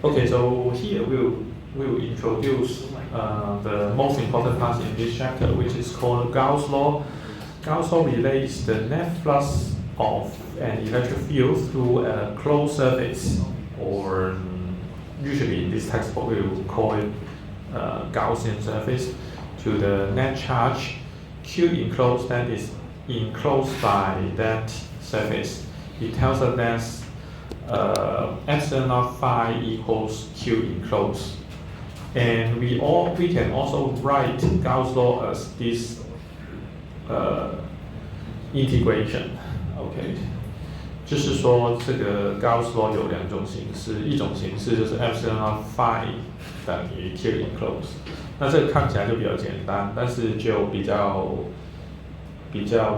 Okay, so here we'll introduce the most important part in this chapter, which is called Gauss law. Gauss law relates the net flux of an electric field through a closed surface, or usually in this textbook we will call it Gaussian surface, to the net charge Q enclosed that is enclosed by that surface. It tells us that epsilon naught phi equals Q enclosed, and we can also write Gauss law as this integration. OK， 就是说这个 Gauss law 有两种形式，一种形式就是 epsilon naught phi 等于 Q enclosed， 那这个看起来就比较简单，但是就比较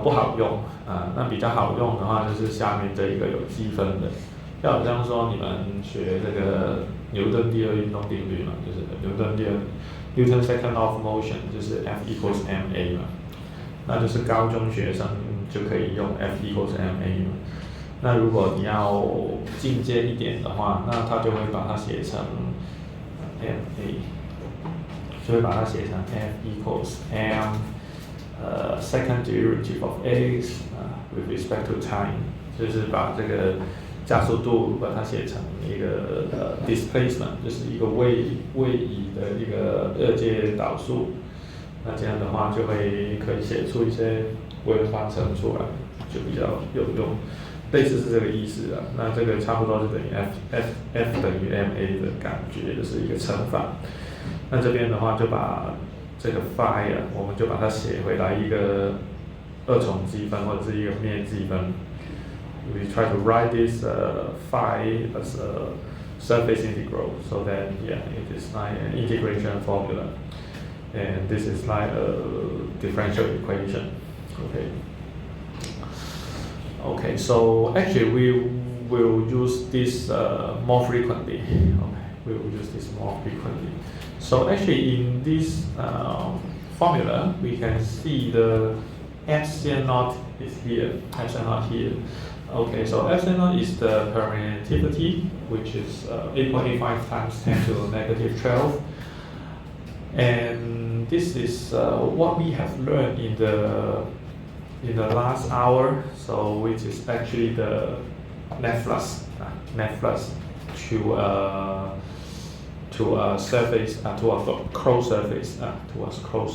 不好用啊。那比较好用的话，就是下面这一个有积分的，就好像说你们学这个牛顿第二运动定律嘛，就是Newton second law of motion， 就是 F equals ma 嘛，那就是高中学生就可以用 F equals ma 嘛。那如果你要进阶一点的话，那他就会把它写成 ma， 就会把它写成 F equals m second derivative of x with respect to time， 就是把这个加速度把它写成一个displacement， 就是一个位移的一个二阶导数。那这样的话就可以写出一些微方程出来，就比较有用，类似是这个意思啊。那这个差不多是等于 F 等于 ma 的感觉，就是一个乘法。那这边的话就把这个 phi 我们就把它写回来一个二重积分或者是一个面积分。We try to write this phi as a surface integral, so that it is like an integration formula, and this is like a differential equation. Okay, so actually we will use this more frequently. Okay, we will use this more frequently. So actually in this formula, we can see the epsilon naught is here, epsilon naught here. Okay, so epsilon naught is the permittivity, which is 8.85 times 10 to the negative 12. And this is what we have learned in the last hour, so which is actually the net flux to a surface, to a closed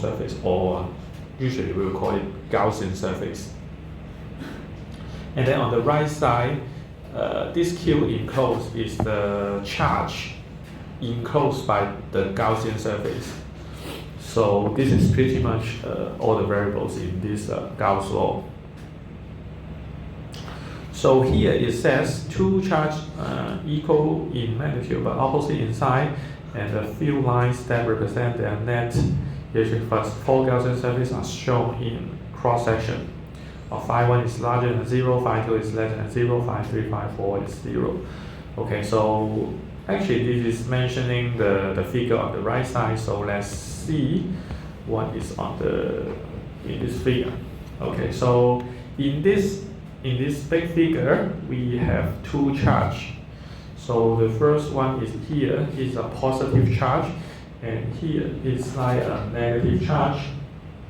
surface, or usually we will call it Gaussian surface. And then on the right side, this Q enclosed is the charge enclosed by the Gaussian surface. So this is pretty much all the variables in this Gauss law. So here it says two charges equal in magnitude but opposite in sign, and the few lines that represent their net electric flux for Gaussian surface are shown in cross section. Phi 1 is larger than 0, phi 2 is less than 0, phi 3, phi 4 is 0. Okay, so actually this is mentioning the figure on the right side, so let's see what is in this figure. Okay, so in this big figure we have two charges. So the first one is here is a positive charge, and here is like a negative charge.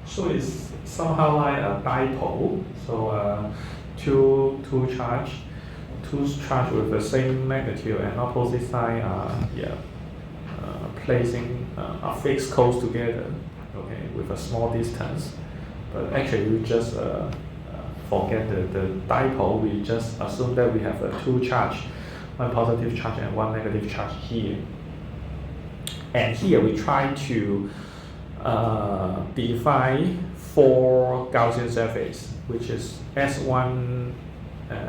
So it's somehow like a dipole. So two charge with the same magnitude and opposite sign placing are fixed close together, okay, with a small distance. But actually we just forget the dipole. We just assume that we have two charge, one positive charge and one negative charge here. And here we try to define four Gaussian surface, which is S1,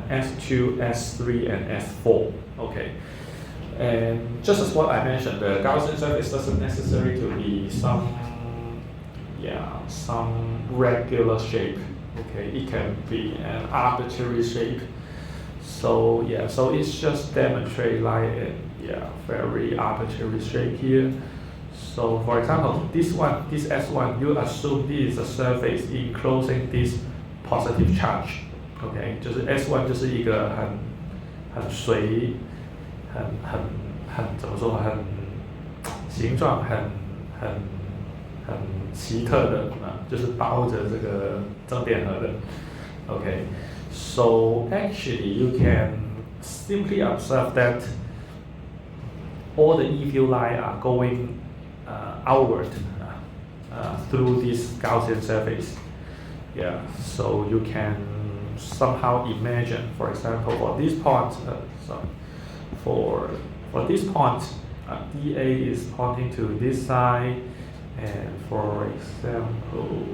S2, S3, and S4. Okay, and just as what I mentioned, the Gaussian surface doesn't necessarily to be some regular shape. Okay, it can be an arbitrary shape. So so it's just demonstrate like a very arbitrary shape here. So for example, this S1, you assume this is a surface enclosing this positive charge. Okay, 就是 S1 就是一个很怎么说，很形状很奇特的就是包着这个正电荷的。Okay, so actually you can simply observe that all the E field lines are going outward through this Gaussian surface. Yeah, so you can somehow imagine, for example, for this point, for this point, dA is pointing to this side, and for example,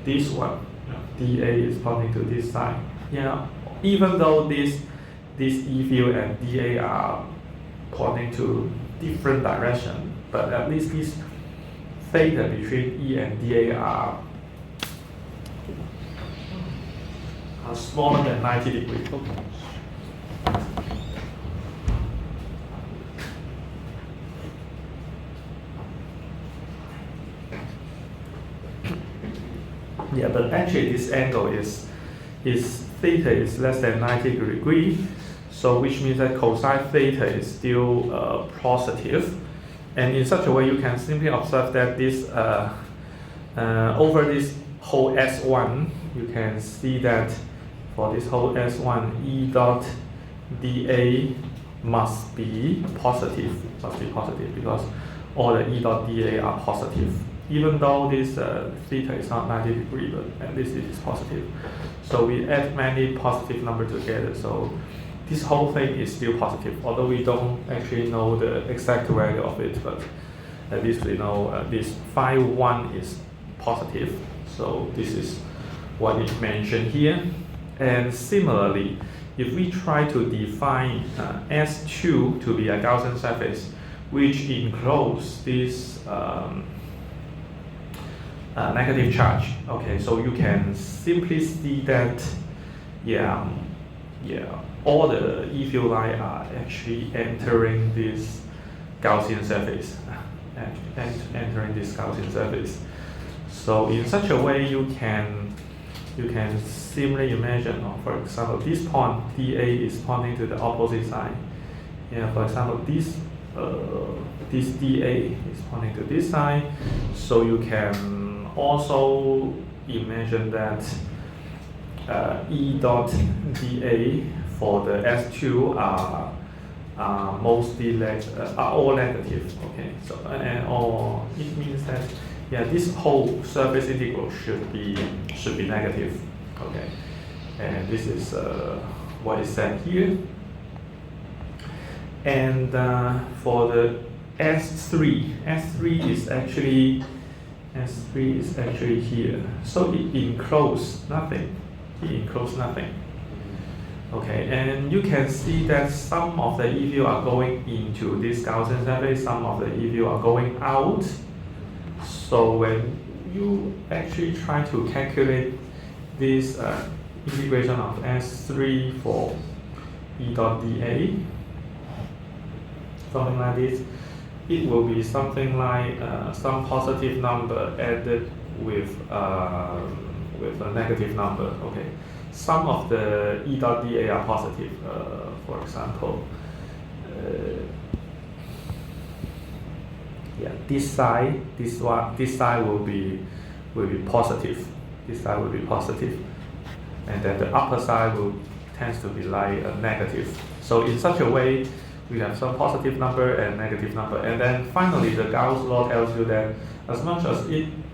this one, dA is pointing to this side. Yeah, even though this E field and dA are pointing to different direction, but at least this theta between E and dA are smaller than 90 degrees. Yeah, but actually this angle is theta is less than 90 degrees, so which means that cosine theta is still positive, and in such a way you can simply observe that this over this whole S1, you can see that for this whole S1, E dot dA must be positive because all the E dot dA are positive. Even though this theta is not 90 degrees, but at least it is positive. So we add many positive numbers together, so this whole thing is still positive, although we don't actually know the exact value of it, but at least we know this phi 1 is positive, so this is what is mentioned here. And similarly, if we try to define S2 to be a Gaussian surface, which encloses this negative charge. Okay, so you can simply see that, all the E field lines are actually entering this Gaussian surface, So in such a way, you can simply imagine, for example, this point dA is pointing to the opposite side. Yeah, for example, this dA is pointing to this side, so you can also imagine that E dot dA for the S2 are mostly are all negative. Okay, so or it means that this whole surface integral should be negative. Okay, and this is what is said here. And for the S3 is actually here, so it encloses nothing. Okay, and you can see that some of the E field are going into this Gaussian surface, some of the E field are going out. So when you actually try to calculate this integration of S3 for E dot dA, something like this, it will be something like some positive number added with a negative number. Okay, some of the E dot dA are positive. For example, this side will be positive. This side will be positive, and then the upper side tends to be like a negative. So in such a way, we have some positive number and negative number, and then finally the Gauss law tells you that as much as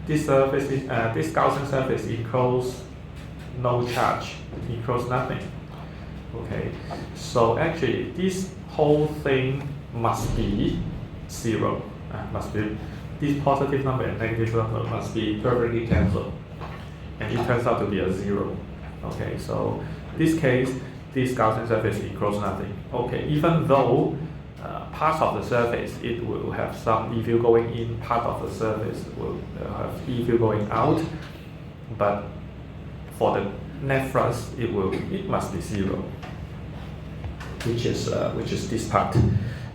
this Gaussian surface encloses no charge, encloses nothing. Okay, so actually this whole thing must be zero. This positive number and negative number must be perfectly cancelled, and it turns out to be a zero. Okay, so this case, this Gaussian surface encloses nothing. Okay, even though parts of the surface it will have some E field going in, part of the surface will have E field going out, but for the net flux it must be zero, which is this part.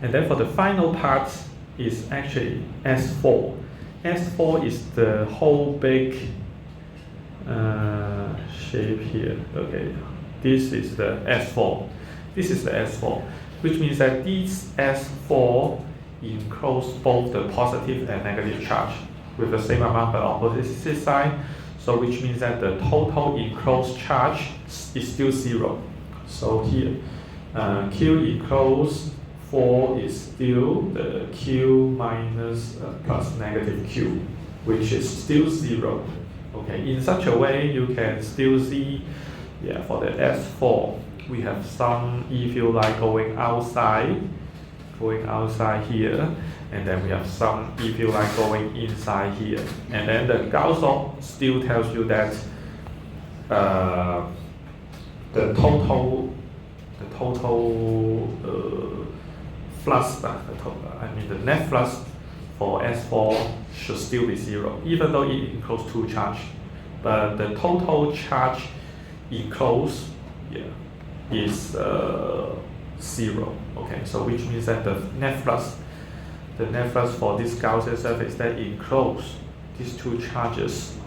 And then for the final part is actually S4. S4 is the whole big shape here. Okay, this is the S4. which means that this S4 enclose both the positive and negative charge with the same amount but on opposite side. So which means that the total enclosed charge is still 0. So here, Q enclosed 4 is still the Q minus plus negative Q, which is still 0. Okay, in such a way you can still see, yeah, for the S4 we have some E field line going outside here, and then we have some E field line going inside here, and then the Gauss law still tells you that the total flux, the net flux for S4 should still be 0, even though it encloses 2 charge, but the total charge enclosed, yeah, is 0. Okay, so which means that the net flux for this Gaussian surface that enclose these 2 charges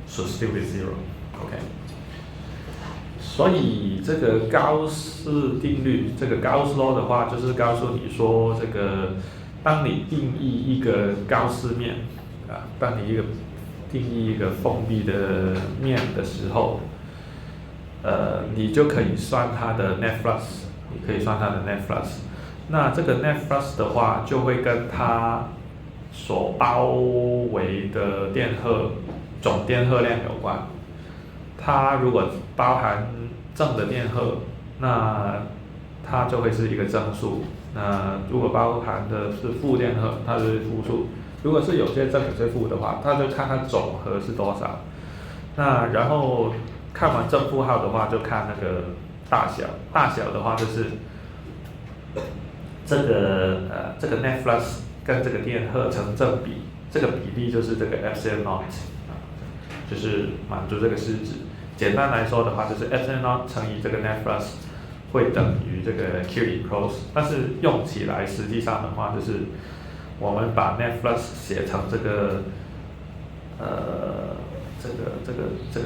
should still be 0. Okay， 所以这个高斯定律，这个 Gauss law 的话，就是告诉你说，这个当你定义一个高斯面当你定义一个封闭的面的时候，你就可以算它的 net flux， 你可以算它的 net flux。那这个 net flux 的话，就会跟它所包围的电荷总电荷量有关。它如果包含正的电荷，那它就会是一个正数；那如果包含的是负电荷，它就是负数。如果是有些正有些负的话，它就看它总和是多少。那然后看完正负号的话，就看那个大小。大小的话就是这个 net flux 跟这个电荷成正比，这个比例就是这个 epsilon naught， 就是满足这个式子。简单来说的话，就是 epsilon naught 乘以这个 net flux 会等于这个 Q enclosed， 但是用起来实际上的话，就是我们把 net flux 写成这个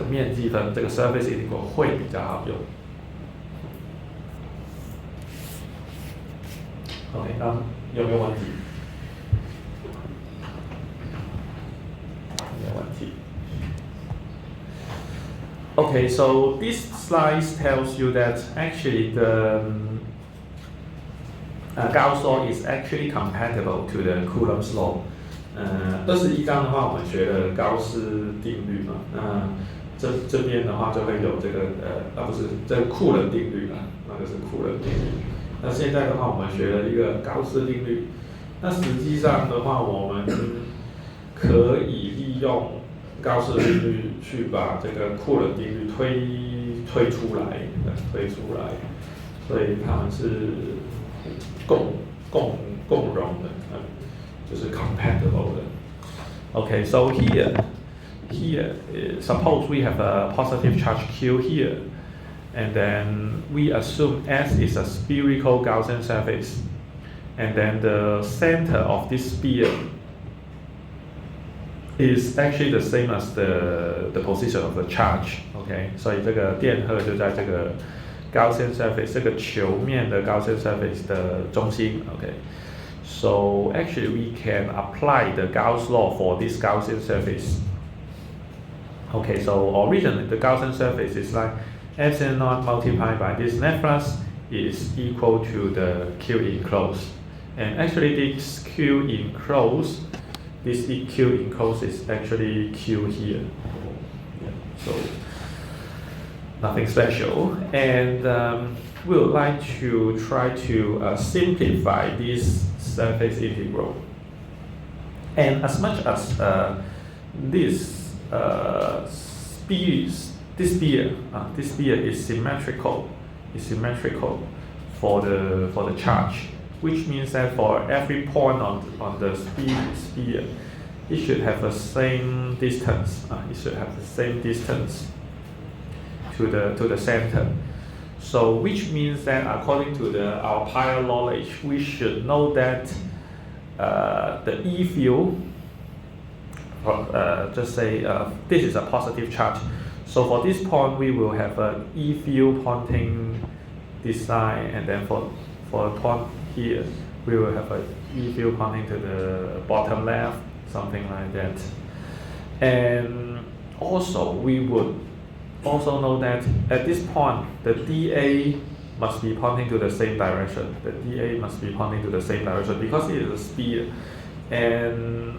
面积分，这个 surface integral 会比较好用。OK， 那有没有问题？没有问题。Okay, so this slide tells you that actually the Gauss law is actually compatible to the Coulomb's law. 21章的话，我们学了高斯定律嘛，那这边的话就会有这个不是这个库伦定律啦，那个是库伦定律。那现在的话，我们学了一个高斯定律。那实际上的话，我们可以利用高斯定律去把这个库伦定律推出来，所以它们是共融的，就是 compatible 的。Okay, so here, suppose we have a positive charge Q here, and then we assume S is a spherical Gaussian surface, and then the center of this sphere is actually the same as the position of the charge. Okay, 所以这个电荷就在这个 Gaussian surface 这个球面的 Gaussian surface 的中心。Okay, so actually we can apply the Gauss law for this Gaussian surface. Okay, so originally the Gaussian surface is like epsilon naught multiplied by this net flux is equal to the Q enclosed, and actually this Q enclosed, this Q enclosed is actually Q here. So nothing special, and we would like to try to simplify this surface integral. And as much as this sphere is symmetrical for the charge, which means that for every point on the sphere, it should have the same distance. It should have the same distance to the center. So which means that according to our prior knowledge, we should know that the E field, just say this is a positive charge. So for this point, we will have an E field pointing this side, and then for for a point here, we will have a E field pointing to the bottom left, something like that. And also we would also know that at this point, the dA must be pointing to the same direction. The dA must be pointing to the same direction because it is a sphere. And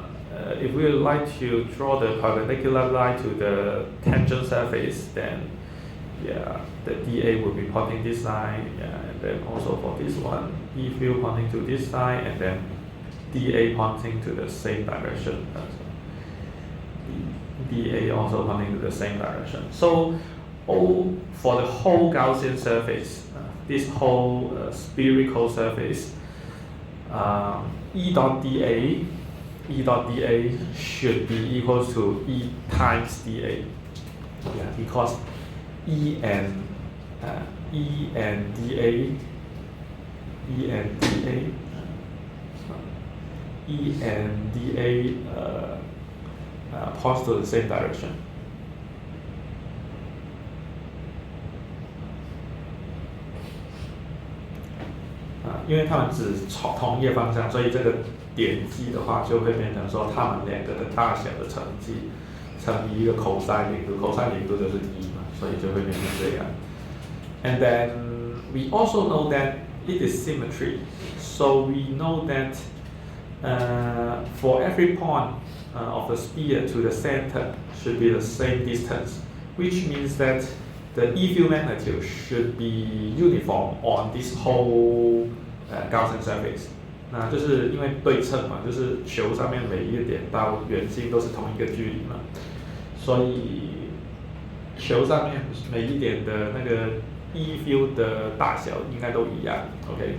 if we would like to draw the perpendicular line to the tangent surface, then yeah, the dA will be pointing this side, yeah, and then also for this one, E field pointing to this side, and then dA pointing to the same direction. dA also pointing to the same direction. So, for the whole Gaussian surface, this whole spherical surface, E dot dA should be equals to E times dA. Yeah, because E and dA points to the same direction. 因为它们只朝同一个方向，所以这个点积的话，就会变成说它们两个的大小的乘积乘以一个 cosine 零度，cosine 零度就是1嘛，所以就会变成这样。And then we also know that it is symmetry, so we know that for every point of the sphere to the center should be the same distance, which means that the E field magnitude should be uniform on this whole Gaussian surface. 那就是因为对称嘛，就是球上面每一个点到圆心都是同一个距离嘛，所以球上面每一点的那个 E field 的大小应该都一样。Okay,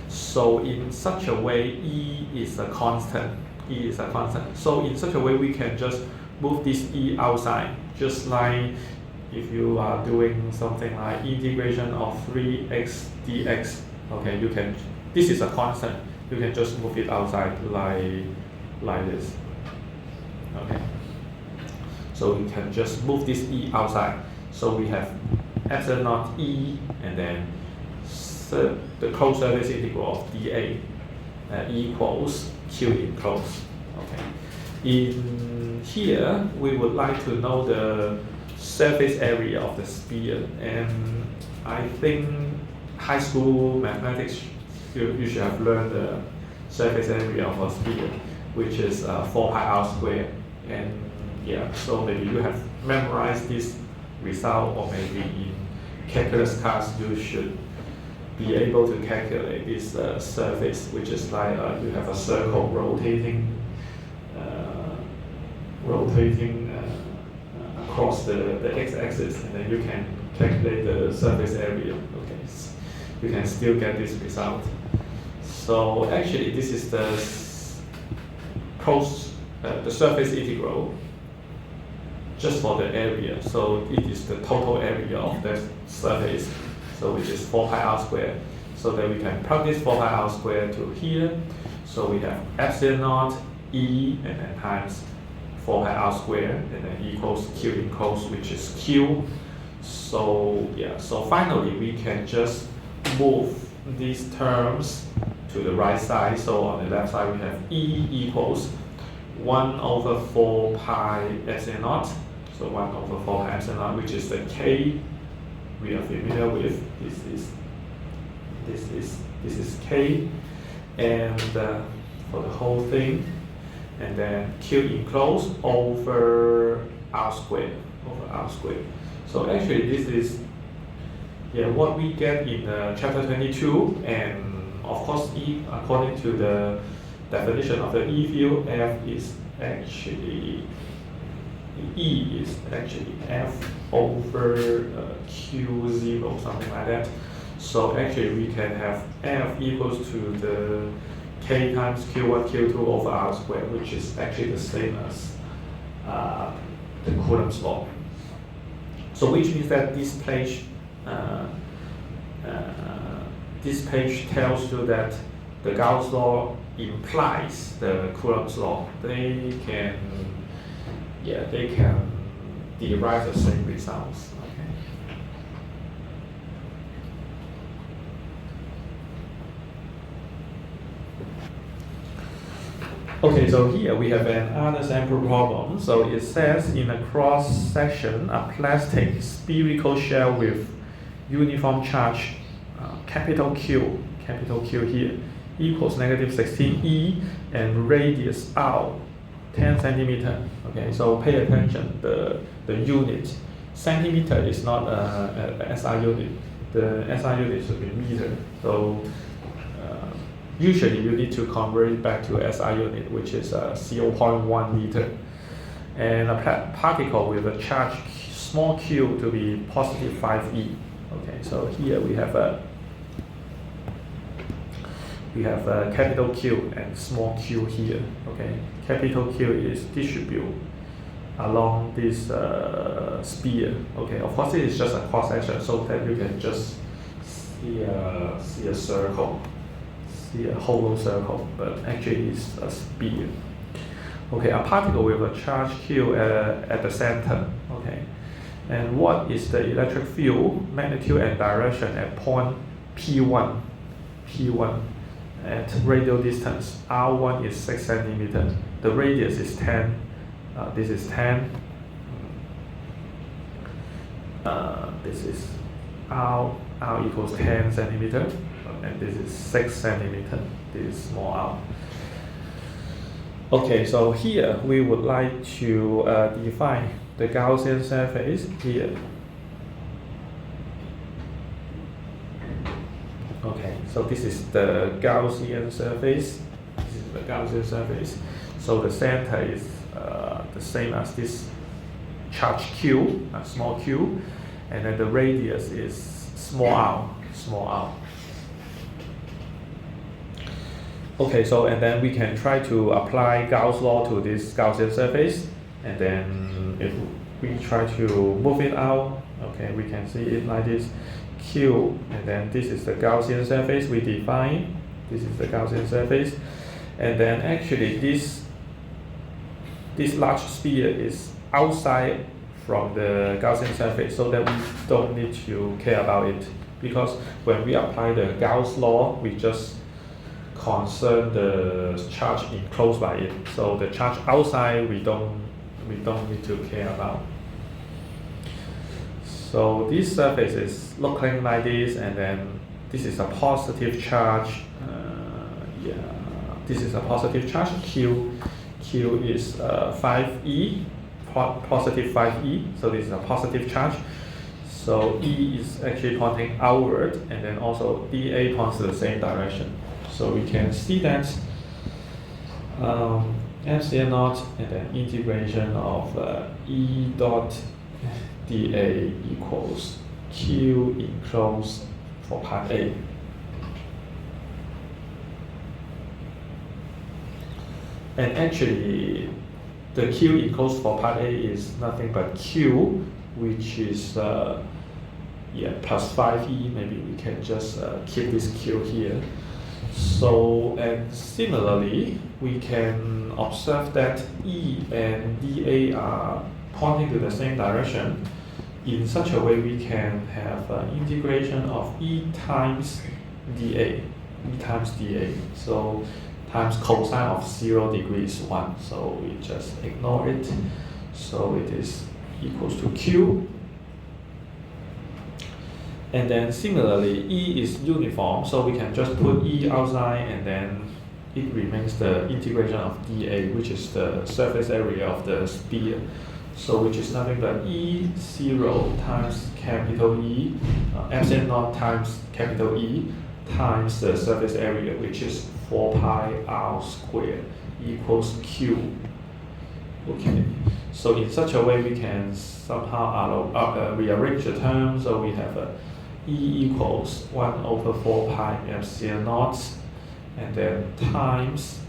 so in such a way, E is a constant. E is a constant. So in such a way, we can just move this E outside, just like if you are doing something like integration of 3x dx. Okay, you can. This is a constant. You can just move it outside like this. Okay. So we can just move this E outside. So we have epsilon naught E, and then the closed surface integral of dA equals Q enclosed. Okay. In here, we would like to know the surface area of the sphere, and I think high school mathematics you should have learned the surface area of a sphere, which is 4 pi r squared. And yeah, so maybe you have memorized this result, or maybe in calculus class you should be able to calculate this surface, which is like you have a circle rotating across the x-axis, and then you can calculate the surface area. Okay, you can still get this result. So actually, this is the surface integral just for the area. So it is the total area of that surface, so which is 4 pi r squared. So then we can plug this 4 pi r squared to here. So we have epsilon naught E, and then times 4 pi r squared, and then equals Q enclosed, which is Q. So yeah, so finally we can just move these terms to the right side. So on the left side we have E equals 1 over 4 pi epsilon naught. So 1 over 4 pi epsilon naught, which is the K we are familiar with. This is K, and for the whole thing, and then Q enclosed over R squared. So actually this is what we get in chapter 22, and of course E, according to the definition of the E field, F is actually E is actually F over Q0, something like that. So actually we can have F equals to the K times Q1, Q2 over R squared, which is actually the same as the Coulomb's law. So which means that this page tells you that the Gauss law implies the Coulomb's law. They can derive the same results. Okay. Okay, so here we have another sample problem. So it says in a cross section, a plastic spherical shell with uniform charge, capital Q here, equals negative 16e and radius r 10 centimeter. Okay, so pay attention, the unit. Centimeter is not a SI unit. The SI unit should be meter. So usually you need to convert it back to SI unit, which is 0.1 meter. And a particle with a charge small q to be positive 5e. Okay, so here we have a capital Q and small q here. Okay, capital Q is distributed along this sphere. Okay, of course it is just a cross section, so that you can just see a circle, see a hollow circle, but actually it's a sphere. Okay, a particle with a charge q at the center. Okay, and what is the electric field magnitude and direction at point P1? At radial distance, R1 is 6 centimeters. The radius is 10. This is 10. This is R equals 10 centimeters, and this is 6 centimeters. This is small r. Okay, so here we would like to define the Gaussian surface here. Okay, so this is the Gaussian surface. This is the Gaussian surface. So the center is the same as this charge q, small q, and then the radius is small r. Okay, so and then we can try to apply Gauss law to this Gaussian surface, and then if we try to move it out, okay, we can see it like this. Q, and then this is the Gaussian surface we define. This is the Gaussian surface, and then actually this large sphere is outside from the Gaussian surface, so that we don't need to care about it, because when we apply the Gauss law, we just concern the charge enclosed by it. So the charge outside we don't need to care about. So this surface is looking like this, and then this is a positive charge. This is a positive charge. Q is 5e, positive 5e. So this is a positive charge. So E is actually pointing outward, and then also dA points to the same direction. So we can see that Epsilon naught and then integration of E dot dA equals Q enclosed for part A. And actually, the Q enclosed for part A is nothing but Q, which is plus 5e. Maybe we can just keep this Q here. So, and similarly, we can observe that E and dA are pointing to the same direction. In such a way, we can have integration of E times dA. So times cosine of 0 degrees 1. So we just ignore it. So it is equals to Q. And then similarly, E is uniform, so we can just put E outside, and then it remains the integration of dA, which is the surface area of the sphere. So which is nothing but E0 times capital E, epsilon naught times capital E, times the surface area, which is 4 pi r squared equals Q. Okay, so in such a way we can somehow rearrange the term. So we have E equals 1 over 4 pi epsilon naught, and then times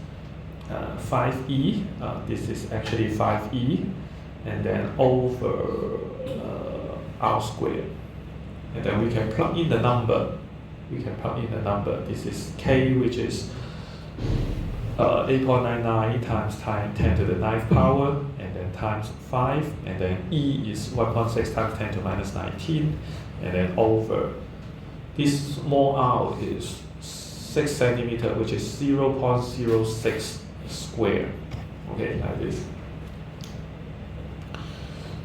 5e, this is actually 5e, and then over r squared. And then we can plug in the number. This is k, which is 8.99 times 10 to the 9th power, and then times 5, and then E is 1.6 times 10 to minus 19, and then over this small r is 6 centimeter, which is 0.06 square. Okay, like this.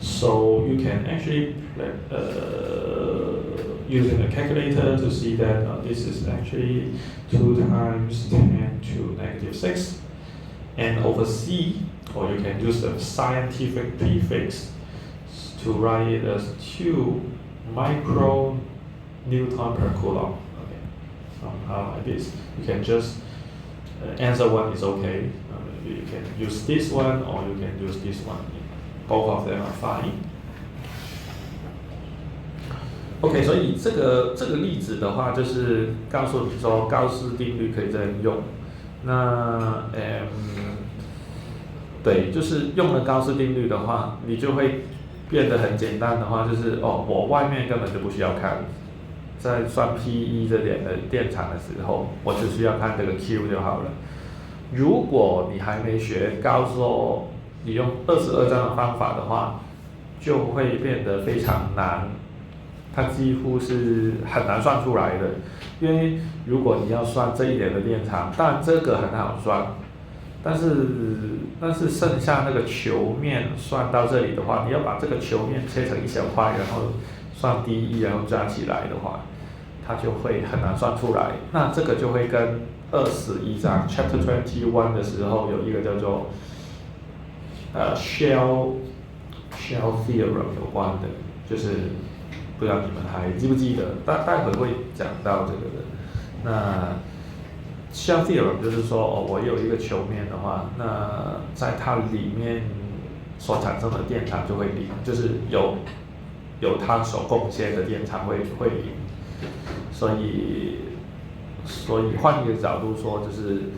So you can actually using a calculator to see that this is actually 2 times 10 to negative 6, and over C, or you can use the scientific prefix to write it as 2 micro Newton per coulomb. Okay, somehow like this. You can just answer one is okay. You can use this one or you can use this one. Both of them are fine. OK， 所以这个例子的话，就是告诉你说高斯定律可以这样用。那对，就是用了高斯定律的话，你就会变得很简单的话，就是我外面根本就不需要看，在算 P1 这点的电场的时候，我只需要看这个 Q 就好了。如果你还没学高斯，你用22章的方法的话，就会变得非常难，它几乎是很难算出来的。因为如果你要算这一点的电场，当然这个很好算，但是剩下那个球面算到这里的话，你要把这个球面切成一小块，然后算 d1，然后加起来的话，它就会很难算出来。那这个就会跟21章 Chapter 21的时候有一个叫做shell theorem 有关的，就是不知道你们还记不记得？待会会讲到这个的。那shell theorem 就是说，我有一个球面的话，那在它里面所产生的电场就会零，就是有它所贡献的电场会零。所以换一个角度说，就是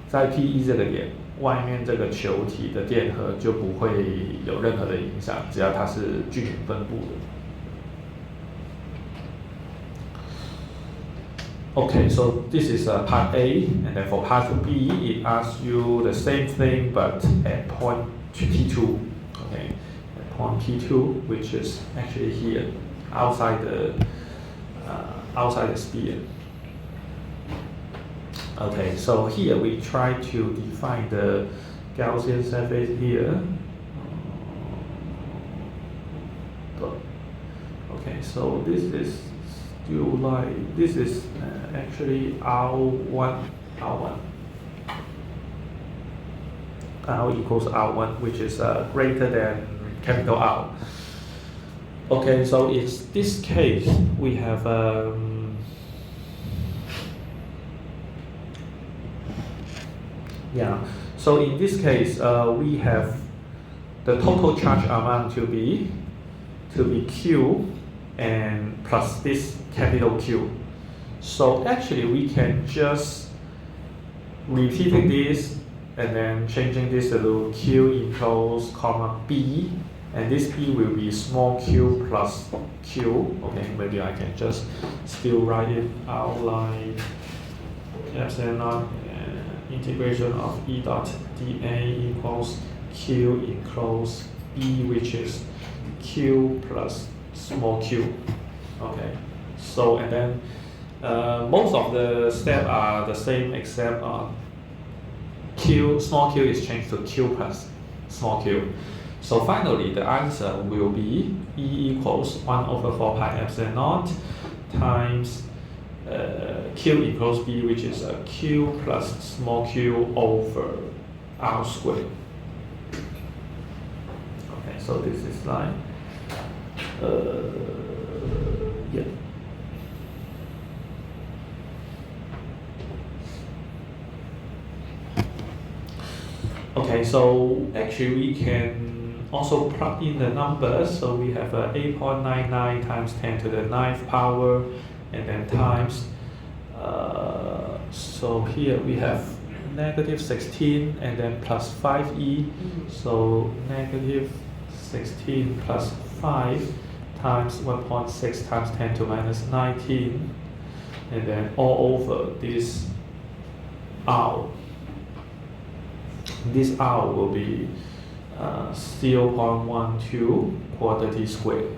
在 P1 这个点，外面这个球体的电荷就不会有任何的影响，只要它是均匀分布的。Okay, so this is part A, and then for part B, it asks you the same thing but at point P2. Okay, at point P2, which is actually here, outside the sphere. Okay, so here we try to define the Gaussian surface here. Okay, so this is still like, this is actually R1. R equals R1, which is greater than capital R. Okay, so in this case, we have so in this case, we have the total charge amount to be Q and plus this capital Q. So actually we can just repeating this and then changing this to Q equals comma B, and this B will be small q plus Q. Okay, maybe I can just still write it out like epsilon naught integration of E dot dA equals Q enclosed B, which is Q plus small q. Okay, so and then most of the steps are the same except small q is changed to Q plus small q. So finally the answer will be E equals 1 over 4 pi epsilon naught times Q equals B, which is Q plus small q over R squared. Okay, so this is like yeah. Okay, so actually we can also plug in the numbers. So we have 8.99 times 10 to the 9th power, and then times, so here we have negative 16 and then plus 5e, so negative 16 plus 5 times 1.6 times 10 to minus 19, and then all over this R. This R will be 0.12 quarter t squared.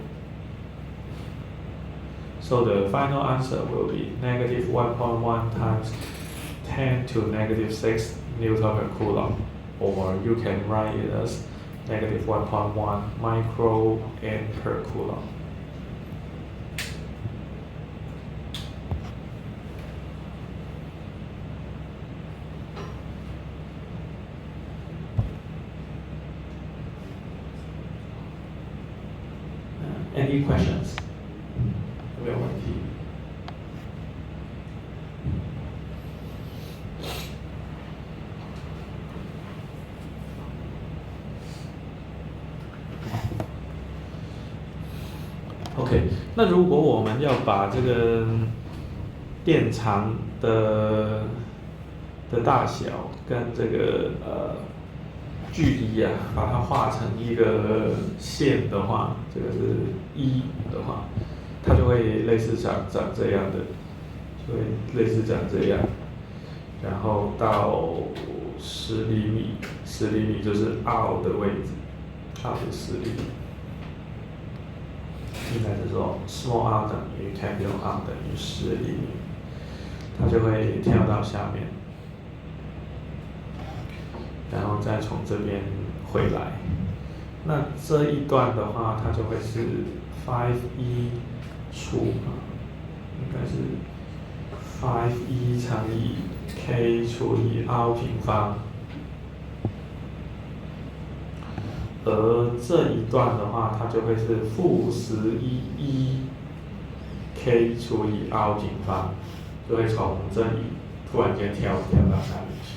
So the final answer will be negative 1.1 times 10 to negative 6 Newton per coulomb, or you can write it as negative 1.1 micro N per coulomb. Any questions? 有没有问题？ OK， 那如果我们要把这个电场的大小跟这个距离啊，把它画成一个线的话，这个是1的话，它就会类似长这样的，就会类似长这样，然后到10厘米，10厘米就是 R 的位置，R 是10厘米。应该是说 small r 等于 capital R 等于10厘米，它就会跳到下面，然后再从这边回来。那这一段的话，它就会是 5e 除应该是 5e 乘以 k 除以 r 平方。而这一段的话，它就会是负11e k 除以 r 平方，就会从这里突然间跳到下面去。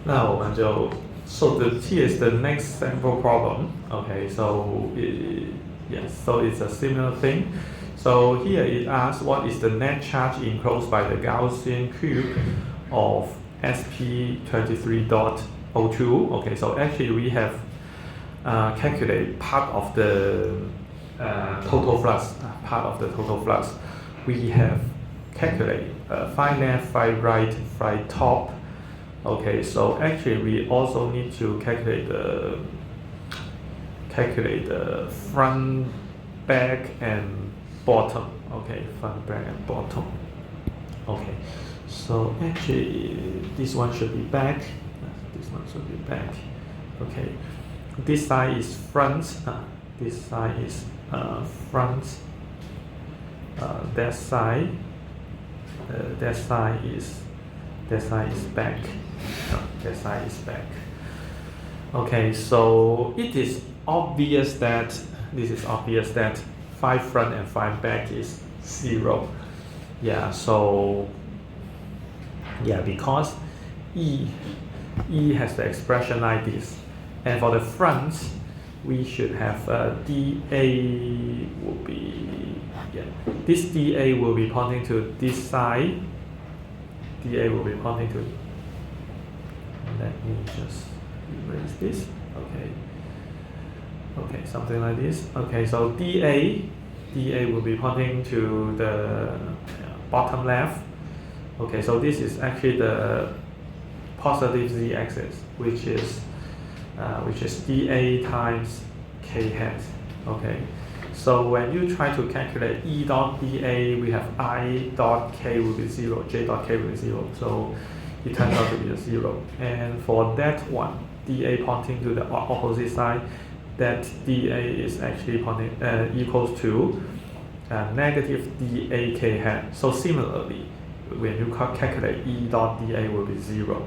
那我们就 so here's the next sample problem. Okay, so yes, so it's a similar thing. So here it asks what is the net charge enclosed by the Gaussian cube of sp23.02. Okay, so actually we have calculated part of the total flux. Part of the total flux. We have calculated phi left, phi right, phi top. Okay, so actually we also need to calculate the front, back, and bottom. Okay, front, back, and bottom. Okay, so actually this one should be back. This one should be back. Okay, this side is front. This side is front. That side is back. That side is back. Okay, so it is obvious that phi front and phi back is 0. Yeah, so yeah, because E has the expression like this, and for the front we should have dA will be this dA will be pointing to this side. dA will be pointing to. Let me just erase this. Okay, something like this. Okay, so dA will be pointing to the bottom left. Okay, so this is actually the positive z-axis, which is dA times k hat. Okay, so when you try to calculate E dot dA, we have I dot k will be 0, J dot k will be 0. So it turns out to be a 0. And for that one, dA pointing to the opposite side, that dA is actually pointing equals to negative dA k hat. So similarly, when you calculate E dot dA will be 0.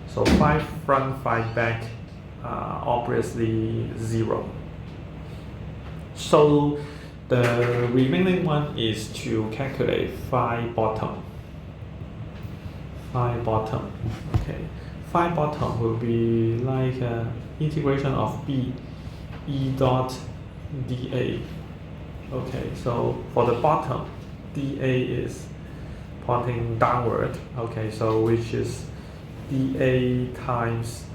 So phi front, phi back, obviously 0. So the remaining one is to calculate phi bottom. Phi bottom. Okay. Phi bottom will be like integration of B E dot dA. Okay, so for the bottom, dA is pointing downward. Okay, so which is dA times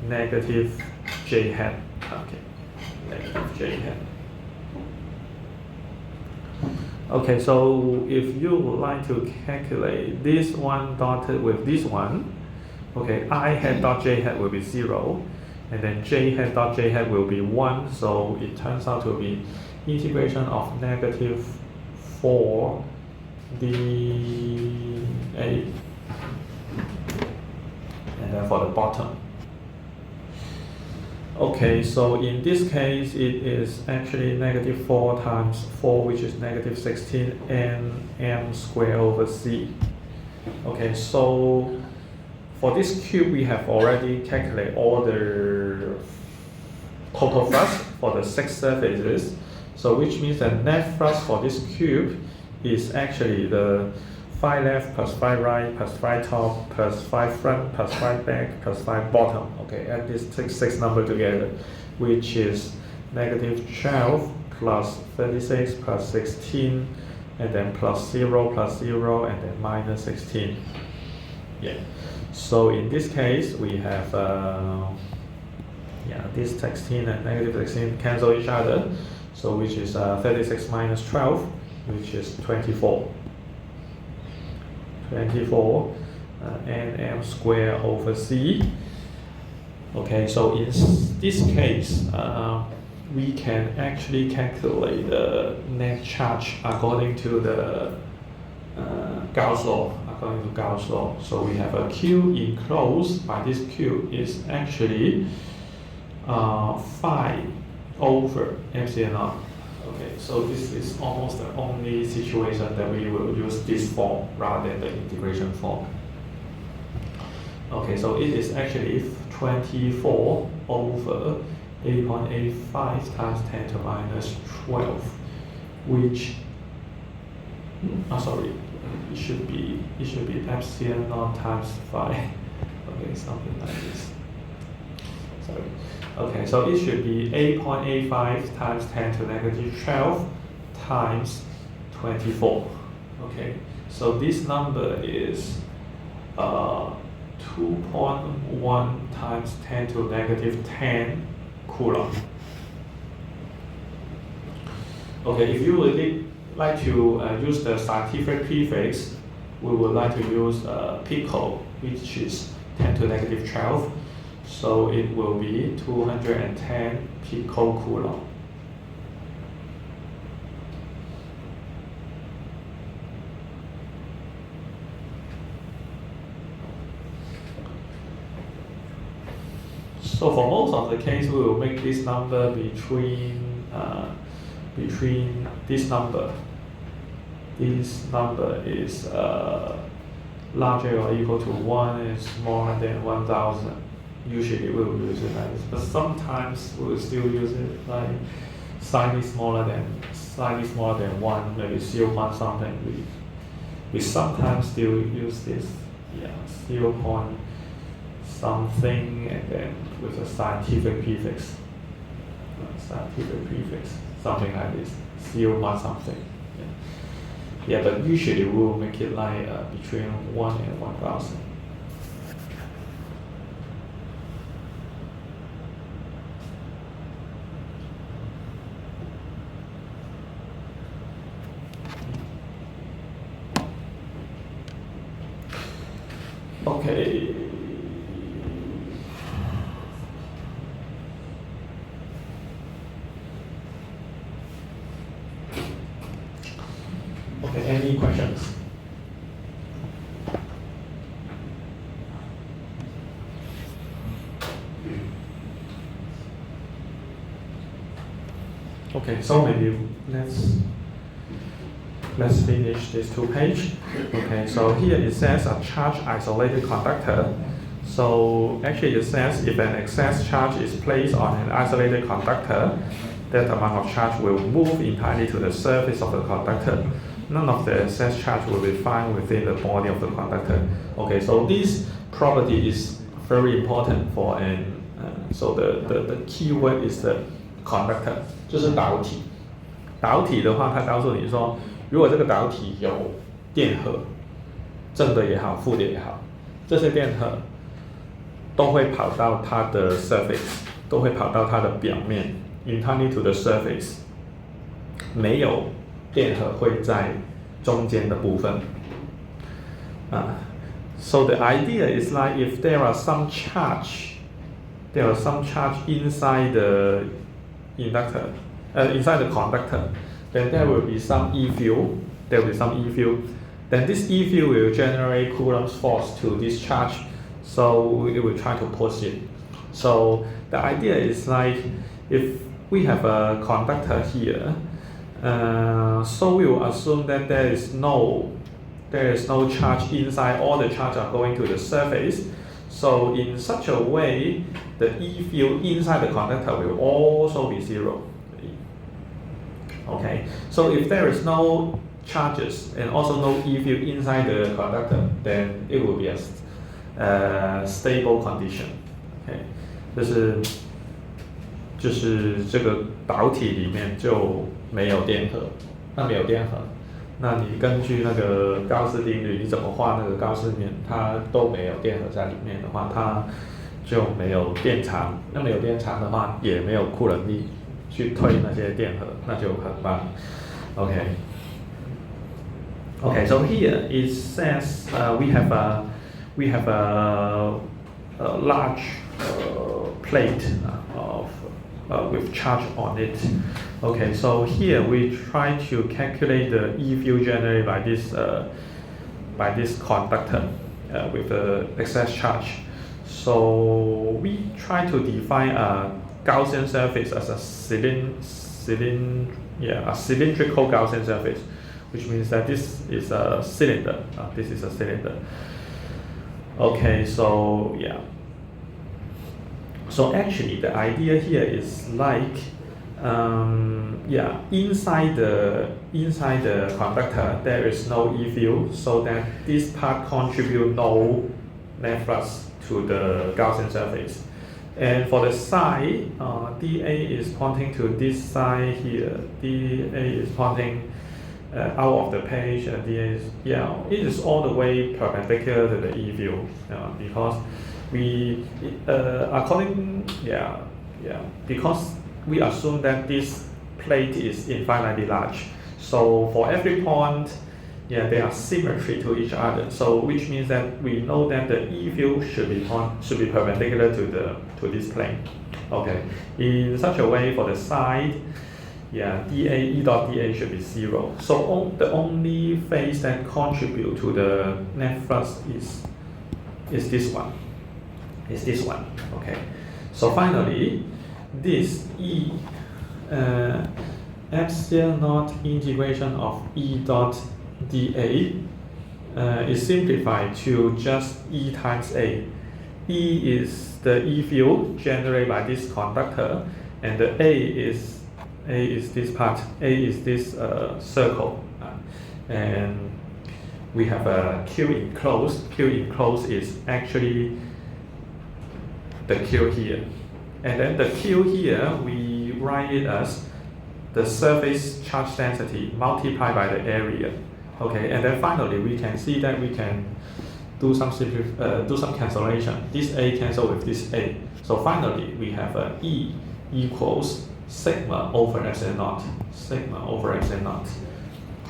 negative j hat. Okay, negative j hat. Okay, so if you would like to calculate this one dotted with this one, okay, I hat dot j hat will be 0, and then j hat dot j hat will be 1, so it turns out to be integration of negative 4 dA. And then for the bottom. Okay, so in this case, it is actually negative 4 times 4, which is negative 16 nm squared over c. Okay, so for this cube, we have already calculated all the total thrust for the 6 surfaces. So which means that net thrust for this cube is actually the phi left plus phi right plus phi top plus phi front plus phi back plus phi bottom. Okay, add this six number together, which is negative 12 plus 36 plus 16, and then plus 0 and then minus 16. Yeah. So in this case, we have this 16 and negative 16 cancel each other. So which is 36 minus 12, which is 24. 24 nm squared over c. Okay, so in this case, we can actually calculate the net charge according to the Gauss law. According to Gauss law, so we have a Q enclosed by this Q is actually phi over epsilon naught. Okay, so this is almost the only situation that we will use this form rather than the integration form. Okay, so it is actually 24 over 8.85 times 10 to minus 12, which it should be epsilon naught times phi. Okay, something like this. Sorry. Okay, so it should be 8.85 times 10 to negative 12 times 24. Okay, so this number is 2.1 times 10 to negative 10 coulomb. Okay, if you would like to use the scientific prefix, we would like to use pico, which is 10 to negative 12. So it will be 210 picocoulomb. So for most of the case, we will make this number between this number. This number is larger or equal to 1 and smaller than 1,000. Usually we will use it like this, but sometimes we will still use it like slightly smaller than 1, maybe 0. Something. We sometimes still use this, 0. something, and then with a scientific prefix. Something like this, 0. something. Yeah, but usually we will make it like between 1 and 1,000. Okay. Okay, any questions? Okay, so maybe let's finish this 2 page. Okay, so here it says a charge isolated conductor. So actually it says if an excess charge is placed on an isolated conductor, that amount of charge will move entirely to the surface of the conductor. None of the excess charge will be found within the body of the conductor. Okay, so this property is very important for an, so the key word is the conductor， 就是导体。导体的话，它告诉你说，如果这个导体有电荷，正的也好，负的也好，这些电荷都会跑到它的 surface， 都会跑到它的表面 ，internally to the surface。没有电荷会在中间的部分。So the idea is like if there are some charge inside the inductor, inside the conductor, then there will be some E field. Then this E field will generate Coulomb's force to this charge, so it will try to push it. So the idea is like if we have a conductor here, so we will assume that there is no charge inside, all the charge are going to the surface. So in such a way, the E field inside the conductor will also be zero. Okay, so if there is no charges and also no E field inside the conductor, then it will be a stable condition. Okay, 就是这个导体里面就没有电荷，那没有电荷，那你根据那个高斯定律，你怎么画那个高斯面，它都没有电荷在里面的话，它就没有电场。那没有电场的话，也没有库仑力去推那些电荷，那就很棒。Okay, so here it says we have a large plate with charge on it. Okay, so here we try to calculate the E field generated by this conductor with the excess charge. So we try to define a Gaussian surface as a cylindrical Gaussian surface, which means that this is a cylinder. This is a cylinder. Okay, so yeah. So actually, the idea here is like, inside the conductor there is no E field, so that this part contribute no net flux to the Gaussian surface. And for the side, dA is pointing to this side here. dA is pointing out of the page, and dA is it is all the way perpendicular to the E field because we because we assume that this plate is infinitely large. So for every point, they are symmetry to each other. So which means that we know that the E field should be perpendicular to this plane. Okay. In such a way, for the side, dA E dot dA should be zero. So the only phase that contribute to the net flux is this one. Okay. So finally, this epsilon naught integration of E dot dA is simplified to just E times A. E is the E field generated by this conductor, and the A is this part. A is this circle, and we have a Q enclosed. Q enclosed is actually the Q here, and then the Q here we write it as the surface charge density multiplied by the area. Okay, and then finally we can see that we can do some cancellation. This A cancel with this A. So finally we have a E equals sigma over epsilon naught.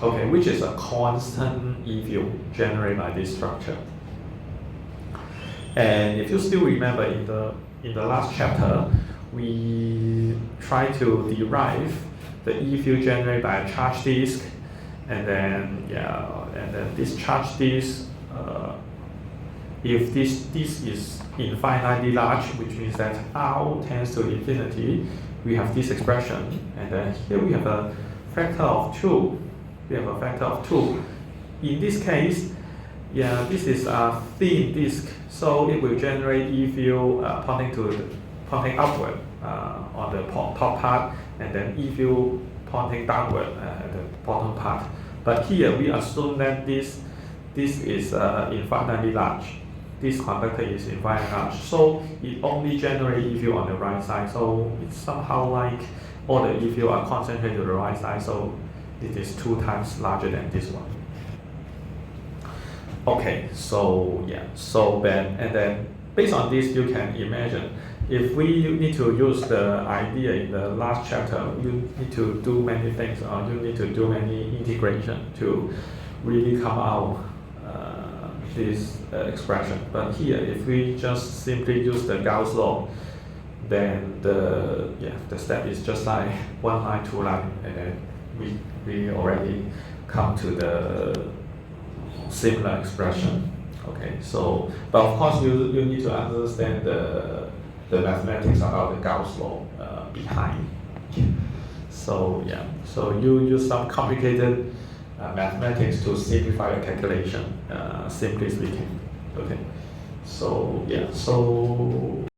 Okay, which is a constant E field generated by this structure. And if you still remember in the last chapter, we try to derive the E field generated by a charge disk, and then this charge disk, if this disk is infinitely large, which means that R tends to infinity, we have this expression, and then here we have a factor of 2. In this case, this is a thin disk, so it will generate E field pointing upward on the top part, and then E field pointing downward at the bottom part. But here we assume that this is infinitely large. this conductor is infinite large, so it only generates E field on the right side. So it's somehow like all the E field are concentrated to the right side, so it is 2 times larger than this one. Okay, so yeah, so then based on this, you can imagine if we need to use the idea in the last chapter, you need to do many things, or you need to do many integration to really come out this expression. But here, if we just simply use the Gauss law, then the step is just like 1 line, 2 line, and then we already come to the similar expression. Okay, so but of course you need to understand the mathematics about the Gauss law behind. So yeah, so you use some complicated mathematics to simplify your calculation, simply speaking. Okay, so yeah, so